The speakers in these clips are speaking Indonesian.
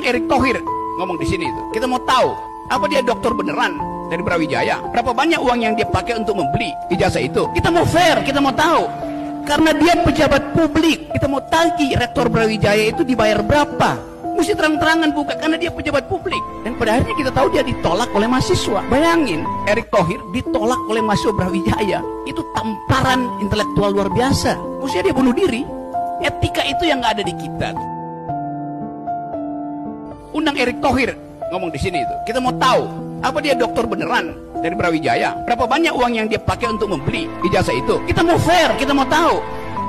Erick Thohir ngomong di sini itu. Kita mau tahu apa dia dokter beneran dari Brawijaya? Berapa banyak uang yang dia pakai untuk membeli ijazah itu? Kita mau fair, kita mau tahu. Karena dia pejabat publik, kita mau tagih rektor Brawijaya itu dibayar berapa? Mesti terang-terangan buka karena dia pejabat publik. Dan pada akhirnya kita tahu dia ditolak oleh mahasiswa. Bayangin, Erick Thohir ditolak oleh mahasiswa Brawijaya. Itu tamparan intelektual luar biasa. Mesti dia bunuh diri. Etika itu yang nggak ada di kita. Undang Erick Thohir ngomong di sini itu. Kita mau tahu apa dia dokter beneran dari Brawijaya? Berapa banyak uang yang dia pakai untuk membeli ijazah itu? Kita mau fair, kita mau tahu.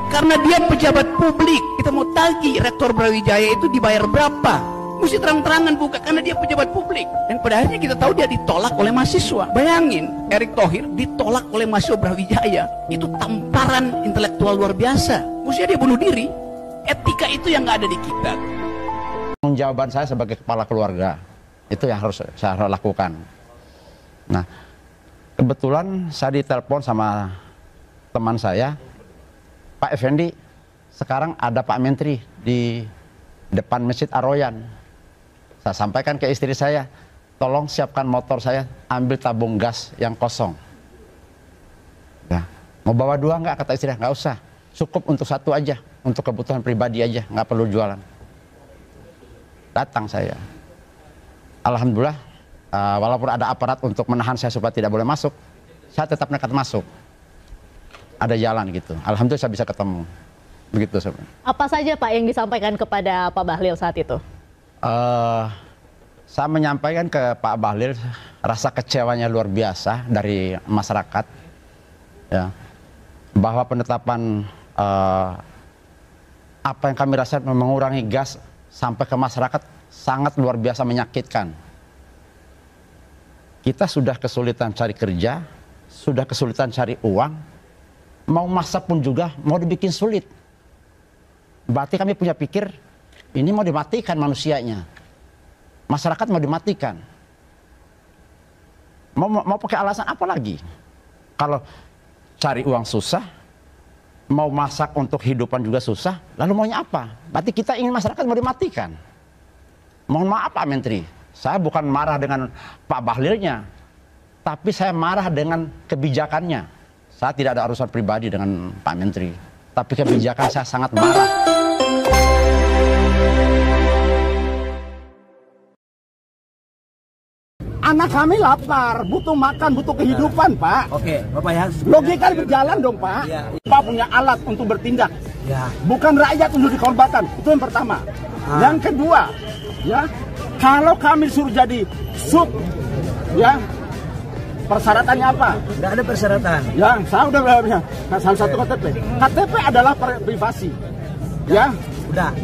Karena dia pejabat publik, kita mau tagih rektor Brawijaya itu dibayar berapa? Mesti terang-terangan buka karena dia pejabat publik. Dan pada akhirnya kita tahu dia ditolak oleh mahasiswa. Bayangin, Erick Thohir ditolak oleh mahasiswa Brawijaya. Itu tamparan intelektual luar biasa. Mesti dia bunuh diri. Etika itu yang nggak ada di kita. Jawaban saya sebagai kepala keluarga itu yang harus saya lakukan. Nah, kebetulan saya ditelepon sama teman saya, Pak Effendi, sekarang ada Pak Menteri di depan Masjid Ar-Royan. Saya sampaikan ke istri saya, tolong siapkan motor saya, ambil tabung gas yang kosong. Nah, mau bawa 2 nggak? Kata istri, nggak usah, cukup untuk 1 aja, untuk kebutuhan pribadi aja, nggak perlu jualan. Datang saya. Alhamdulillah, walaupun ada aparat untuk menahan saya supaya tidak boleh masuk, saya tetap nekat masuk. Ada jalan gitu. Alhamdulillah saya bisa ketemu. Begitu sebenarnya. Apa saja Pak yang disampaikan kepada Pak Bahlil saat itu? Saya menyampaikan ke Pak Bahlil rasa kecewanya luar biasa dari masyarakat, ya, bahwa penetapan apa yang kami rasakan mengurangi gas sampai ke masyarakat sangat luar biasa menyakitkan. Kita sudah kesulitan cari kerja, sudah kesulitan cari uang, mau masak pun juga mau dibikin sulit. Berarti kami punya pikir, ini mau dimatikan manusianya. Masyarakat mau dimatikan. Mau pakai alasan apa lagi? Kalau cari uang susah, mau masak untuk kehidupan juga susah, lalu maunya apa? Berarti kita ingin masyarakat mau dimatikan. Mohon maaf Pak Menteri, saya bukan marah dengan Pak Bahlilnya, tapi saya marah dengan kebijakannya. Saya tidak ada urusan pribadi dengan Pak Menteri, tapi kebijakan saya sangat marah. Anak kami lapar, butuh makan, butuh kehidupan, Pak. Oke, Bapak ya. Logika berjalan dong, Pak. Ya. Pak punya alat untuk bertindak. Ya. Bukan rakyat untuk dikorbankan. Itu yang pertama. Yang kedua, ya, kalau kami suruh jadi sub, ya, persyaratannya apa? Tidak ada persyaratan. Ya, saya udah bilang, salah satu KTP. KTP adalah privasi. Ya. Udah,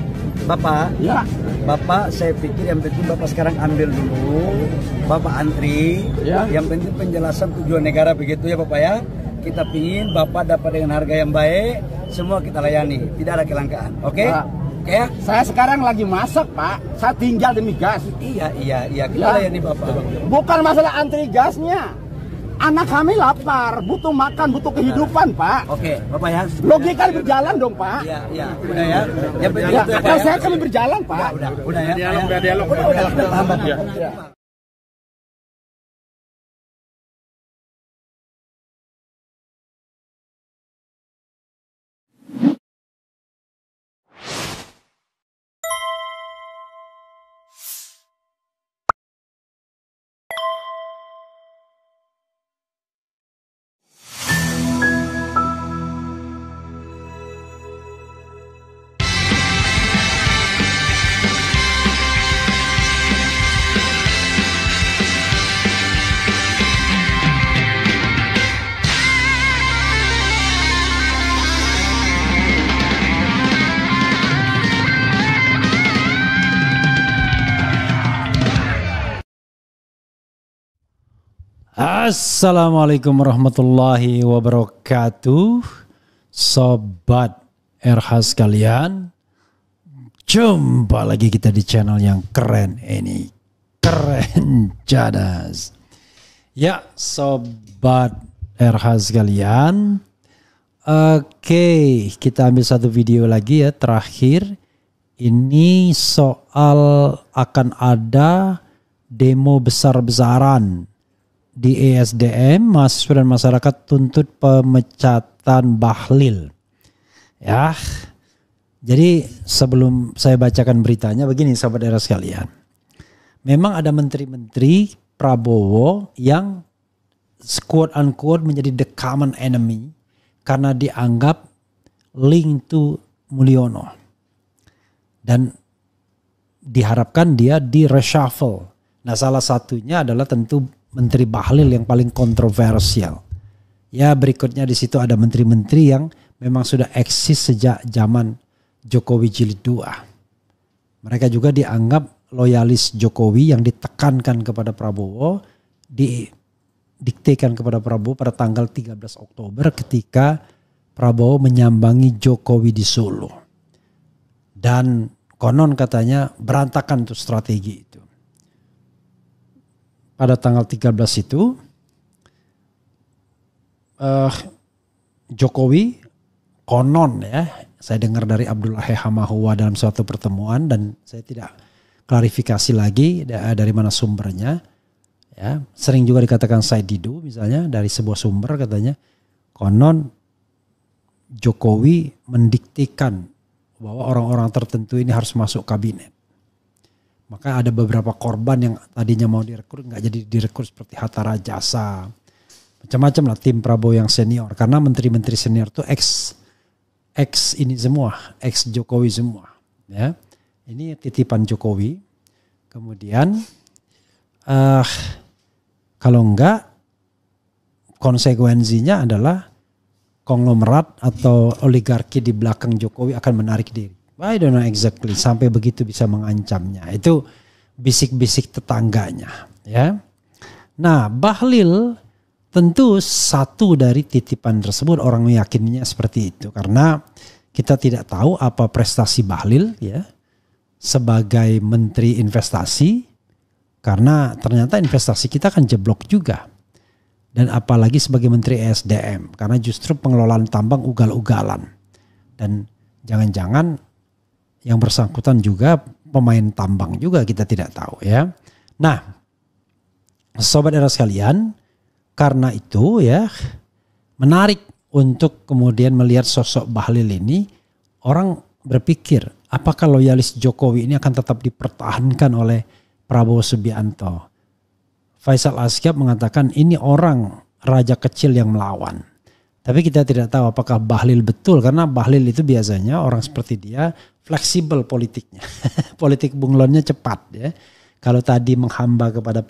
Bapak. Ya. Bapak, saya pikir yang penting Bapak sekarang ambil dulu, Bapak antri. Ya. Yang penting penjelasan tujuan negara begitu ya Bapak ya. Kita pingin Bapak dapat dengan harga yang baik, semua kita layani, tidak ada kelangkaan. Oke? Pak. Oke ya? Saya sekarang lagi masak, Pak. Saya tinggal demi gas. Iya, kita Ya. layani Bapak. Bukan masalah antri gasnya. Anak kami lapar, butuh makan, butuh kehidupan, Pak. Oke, Bapak ya. Logika berjalan dong, Pak. Iya, udah ya. Yang penting Ya, itu ya, Pak, akal ya. saya kami berjalan, Pak. Udah ya. Dialog. Udah, paham, Bapak. Ya. Assalamualaikum warahmatullahi wabarakatuh. Sobat RH sekalian, jumpa lagi kita di channel yang keren ini. Keren jadas. Ya Sobat RH sekalian, oke, kita ambil satu video lagi ya, terakhir ini soal akan ada demo besar-besaran di ESDM, mahasiswa dan masyarakat tuntut pemecatan Bahlil. Ya, jadi sebelum saya bacakan beritanya begini sahabat era sekalian. Memang ada menteri-menteri Prabowo yang quote unquote menjadi the common enemy karena dianggap link to Mulyono. Dan diharapkan dia di reshuffle. Nah, salah satunya adalah tentu Menteri Bahlil yang paling kontroversial. Ya, berikutnya di situ ada menteri-menteri yang memang sudah eksis sejak zaman Jokowi Jilid II. Mereka juga dianggap loyalis Jokowi yang ditekankan kepada Prabowo, didiktekan kepada Prabowo pada tanggal 13 Oktober ketika Prabowo menyambangi Jokowi di Solo. Dan konon katanya berantakan tuh strategi itu. Pada tanggal 13 itu Jokowi konon ya, saya dengar dari Abdullah Hamahuwa dalam suatu pertemuan dan saya tidak klarifikasi lagi dari mana sumbernya. Ya, sering juga dikatakan Said Didu misalnya dari sebuah sumber katanya konon Jokowi mendiktikan bahwa orang-orang tertentu ini harus masuk kabinet. Maka ada beberapa korban yang tadinya mau direkrut nggak jadi direkrut seperti Hatta Rajasa. Macam-macam lah tim Prabowo yang senior. Karena menteri-menteri senior itu ex ini semua, ex Jokowi semua. Ya, ini titipan Jokowi. Kemudian kalau enggak konsekuensinya adalah konglomerat atau oligarki di belakang Jokowi akan menarik diri. I don't know exactly sampai begitu bisa mengancamnya. Itu bisik-bisik tetangganya, ya. Nah, Bahlil tentu satu dari titipan tersebut, orang meyakininya seperti itu karena kita tidak tahu apa prestasi Bahlil ya sebagai menteri investasi, karena ternyata investasi kita kan jeblok juga. Dan apalagi sebagai menteri ESDM karena justru pengelolaan tambang ugal-ugalan. Dan jangan-jangan yang bersangkutan juga pemain tambang juga, kita tidak tahu ya. Nah, sobat era sekalian, karena itu ya menarik untuk kemudian melihat sosok Bahlil ini. Orang berpikir apakah loyalis Jokowi ini akan tetap dipertahankan oleh Prabowo Subianto. Faisal Asgab mengatakan ini orang raja kecil yang melawan. Tapi kita tidak tahu apakah Bahlil betul, karena Bahlil itu biasanya orang seperti dia fleksibel politiknya. Politik bunglonnya cepat ya. Kalau tadi menghamba kepada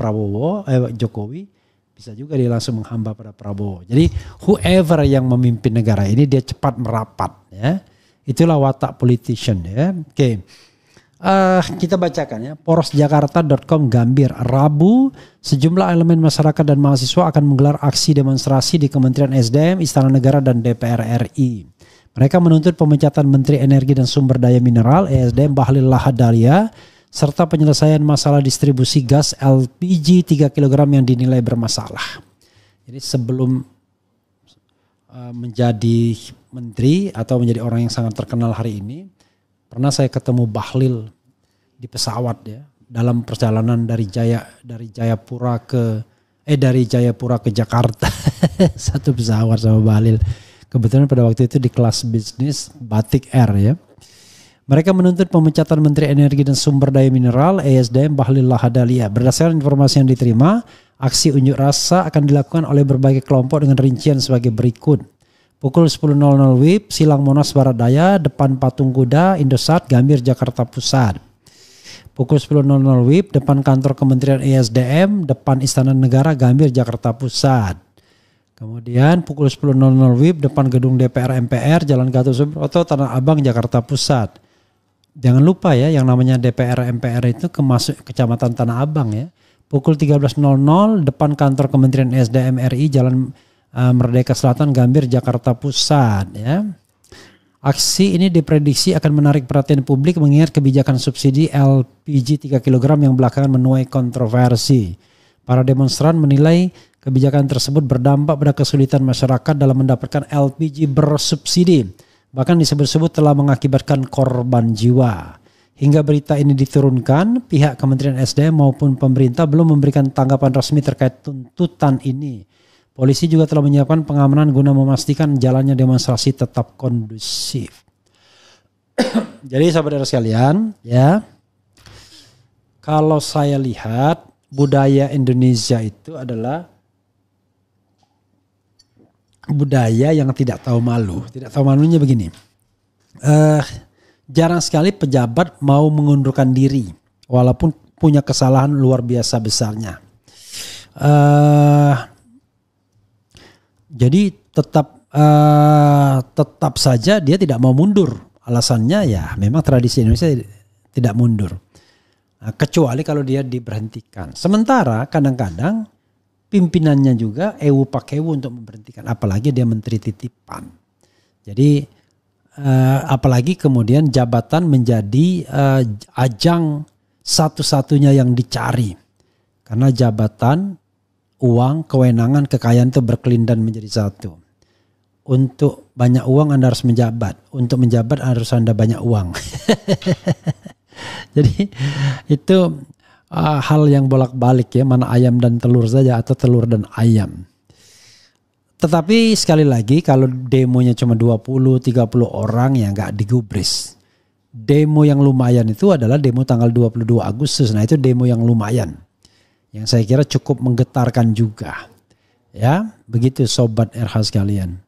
Jokowi, bisa juga dia langsung menghamba pada Prabowo. Jadi whoever yang memimpin negara ini dia cepat merapat ya. Itulah watak politician ya. Oke. Kita bacakan ya. Porosjakarta.com Gambir, Rabu sejumlah elemen masyarakat dan mahasiswa akan menggelar aksi demonstrasi di Kementerian SDM, Istana Negara dan DPR RI. Mereka menuntut pemecatan Menteri Energi dan Sumber Daya Mineral ESDM Bahlil Lahadalia serta penyelesaian masalah distribusi gas LPG 3 kg yang dinilai bermasalah. Jadi sebelum menjadi menteri atau menjadi orang yang sangat terkenal hari ini, pernah saya ketemu Bahlil di pesawat ya, dalam perjalanan dari Jayapura ke Jakarta. Satu pesawat sama Bahlil. Kebetulan pada waktu itu di kelas bisnis Batik Air ya. Mereka menuntut pemecatan Menteri Energi dan Sumber Daya Mineral ESDM Bahlil Lahadalia. Berdasarkan informasi yang diterima, aksi unjuk rasa akan dilakukan oleh berbagai kelompok dengan rincian sebagai berikut. Pukul 10.00 WIB, Silang Monas Barat Daya, depan Patung Kuda, Indosat, Gambir, Jakarta Pusat. Pukul 10.00 WIB, depan kantor Kementerian ESDM, depan Istana Negara, Gambir, Jakarta Pusat. Kemudian pukul 10.00 WIB, depan gedung DPR MPR, Jalan Gatot Subroto, Tanah Abang, Jakarta Pusat. Jangan lupa ya, yang namanya DPR MPR itu masuk Kecamatan Tanah Abang ya. Pukul 13.00, depan kantor Kementerian ESDM RI, Jalan Merdeka Selatan, Gambir, Jakarta Pusat ya. Aksi ini diprediksi akan menarik perhatian publik mengingat kebijakan subsidi LPG 3 kg yang belakangan menuai kontroversi. Para demonstran menilai kebijakan tersebut berdampak pada kesulitan masyarakat dalam mendapatkan LPG bersubsidi. Bahkan disebut-sebut telah mengakibatkan korban jiwa. Hingga berita ini diturunkan, pihak Kementerian SDM maupun pemerintah belum memberikan tanggapan resmi terkait tuntutan ini. Polisi juga telah menyiapkan pengamanan guna memastikan jalannya demonstrasi tetap kondusif. Jadi sahabat sekalian, ya, kalau saya lihat budaya Indonesia itu adalah budaya yang tidak tahu malu. Tidak tahu malunya begini. Jarang sekali pejabat mau mengundurkan diri walaupun punya kesalahan luar biasa besarnya. Jadi tetap saja dia tidak mau mundur. Alasannya ya memang tradisi Indonesia tidak mundur. Nah, kecuali kalau dia diberhentikan. Sementara kadang-kadang pimpinannya juga ewu pakewu untuk memberhentikan. Apalagi dia menteri titipan. Jadi apalagi kemudian jabatan menjadi ajang satu-satunya yang dicari. Karena jabatan, uang, kewenangan, kekayaan itu berkelindan menjadi satu. Untuk banyak uang Anda harus menjabat. Untuk menjabat harus Anda banyak uang. Jadi itu hal yang bolak-balik ya. Mana ayam dan telur saja atau telur dan ayam. Tetapi sekali lagi kalau demonya cuma 20-30 orang ya nggak digubris. Demo yang lumayan itu adalah demo tanggal 22 Agustus. Nah itu demo yang lumayan. Yang saya kira cukup menggetarkan juga. Ya begitu sobat RH sekalian.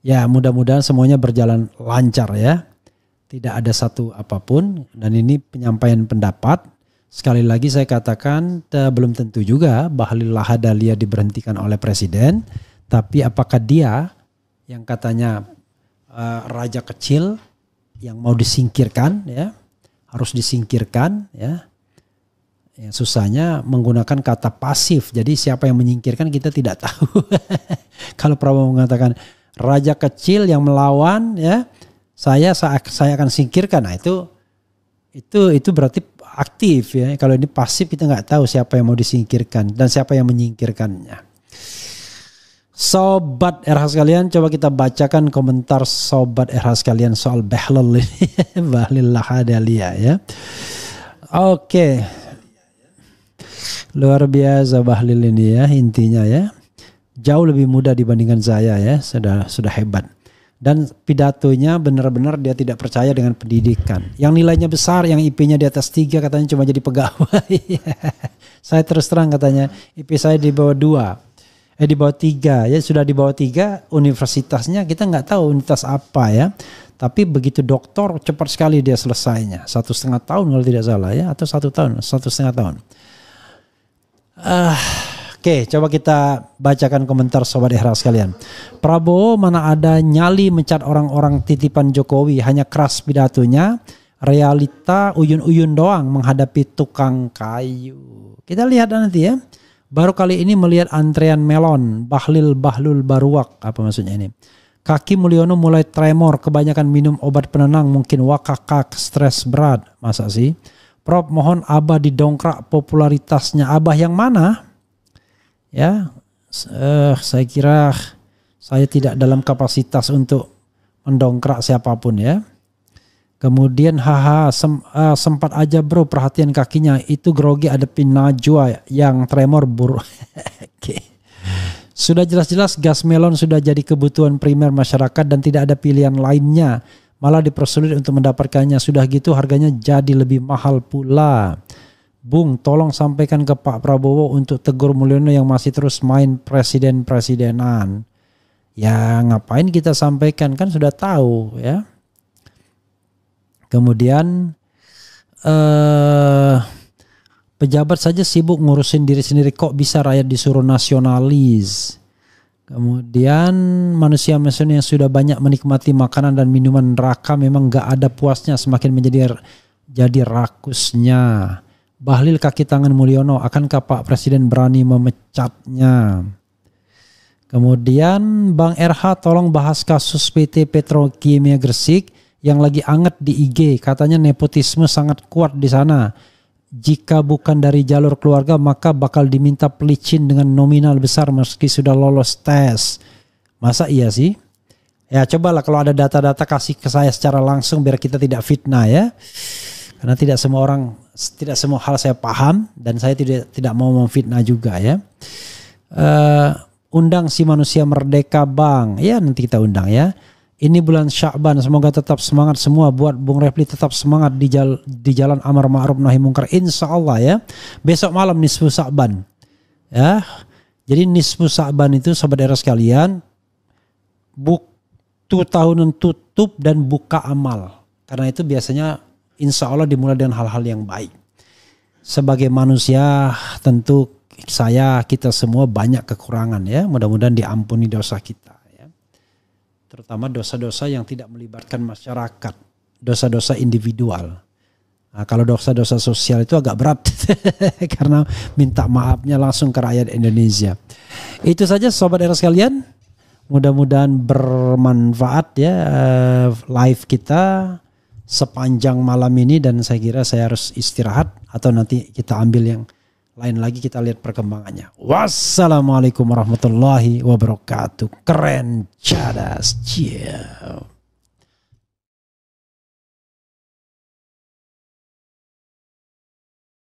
Ya mudah-mudahan semuanya berjalan lancar ya. Tidak ada satu apapun. Dan ini penyampaian pendapat. Sekali lagi saya katakan belum tentu juga Bahlil Lahadalia diberhentikan oleh presiden. Tapi apakah dia yang katanya raja kecil yang mau disingkirkan ya, harus disingkirkan ya. Yang susahnya menggunakan kata pasif. Jadi siapa yang menyingkirkan kita tidak tahu. Kalau Prabowo mengatakan raja kecil yang melawan ya, saya akan singkirkan. Nah itu berarti aktif ya. Kalau ini pasif kita nggak tahu siapa yang mau disingkirkan dan siapa yang menyingkirkannya. Sobat RH sekalian, coba kita bacakan komentar sobat RH sekalian soal Bahlil ini. Bahlil Lahadalia ya. Oke. Luar biasa Bahlil ini ya, intinya ya. Jauh lebih muda dibandingkan saya ya, sudah hebat. Dan pidatonya benar-benar dia tidak percaya dengan pendidikan. Yang nilainya besar, yang IP-nya di atas 3 katanya cuma jadi pegawai. Saya terus terang katanya IP saya di bawah 2. Di bawah 3 ya, sudah di bawah 3 universitasnya kita nggak tahu universitas apa ya. Tapi begitu doktor cepat sekali dia selesainya. 1,5 tahun kalau tidak salah ya, atau 1 tahun, 1,5 tahun. Oke, coba kita bacakan komentar sobat RH sekalian. Prabowo mana ada nyali mencat orang-orang titipan Jokowi, hanya keras pidatonya, realita uyun-uyun doang menghadapi tukang kayu. Kita lihat nanti ya. Baru kali ini melihat antrean melon, Bahlil Baruak, apa maksudnya ini? Kaki Mulyono mulai tremor, kebanyakan minum obat penenang, mungkin wakakak, stres berat, masa sih? Prof mohon Abah didongkrak popularitasnya. Abah yang mana? Ya, saya kira saya tidak dalam kapasitas untuk mendongkrak siapapun ya. Kemudian sempat aja bro perhatian kakinya itu grogi adepin Najwa yang tremor okay. Sudah jelas-jelas gas melon sudah jadi kebutuhan primer masyarakat dan tidak ada pilihan lainnya. Malah dipersulit untuk mendapatkannya. Sudah gitu harganya jadi lebih mahal pula. Bung, tolong sampaikan ke Pak Prabowo untuk tegur Mulyono yang masih terus main presiden-presidenan. Ya ngapain kita sampaikan, kan sudah tahu ya. Kemudian pejabat saja sibuk ngurusin diri sendiri, kok bisa rakyat disuruh nasionalis. Kemudian manusia-manusia yang sudah banyak menikmati makanan dan minuman neraka memang gak ada puasnya, semakin jadi rakusnya. Bahlil kaki tangan Mulyono, akankah Pak Presiden berani memecatnya? Kemudian Bang RH tolong bahas kasus PT Petrokimia Gresik yang lagi anget di IG. Katanya nepotisme sangat kuat di sana. Jika bukan dari jalur keluarga maka bakal diminta pelicin dengan nominal besar meski sudah lolos tes. Masa iya sih? Ya cobalah kalau ada data-data kasih ke saya secara langsung biar kita tidak fitnah ya. Karena tidak semua hal saya paham dan saya tidak mau memfitnah juga ya. Undang si manusia merdeka Bang. Ya nanti kita undang ya. Ini bulan Sya'ban, semoga tetap semangat semua. Buat Bung Refli tetap semangat di jalan amar ma'ruf nahi mungkar. Insya Allah ya. Besok malam nisfu Sya'ban. Ya. Jadi nisfu Sya'ban itu sobat era sekalian, buktu tahunan tutup dan buka amal. Karena itu biasanya insya Allah dimulai dengan hal-hal yang baik. Sebagai manusia tentu kita semua banyak kekurangan ya. Mudah-mudahan diampuni dosa kita. Terutama dosa-dosa yang tidak melibatkan masyarakat, dosa-dosa individual. Nah, kalau dosa-dosa sosial itu agak berat karena minta maafnya langsung ke rakyat Indonesia. Itu saja sobat era sekalian. Mudah-mudahan bermanfaat ya live kita sepanjang malam ini, dan saya kira saya harus istirahat atau nanti kita ambil yang lain lagi, kita lihat perkembangannya. Wassalamualaikum warahmatullahi wabarakatuh. Keren, cadas, ciao.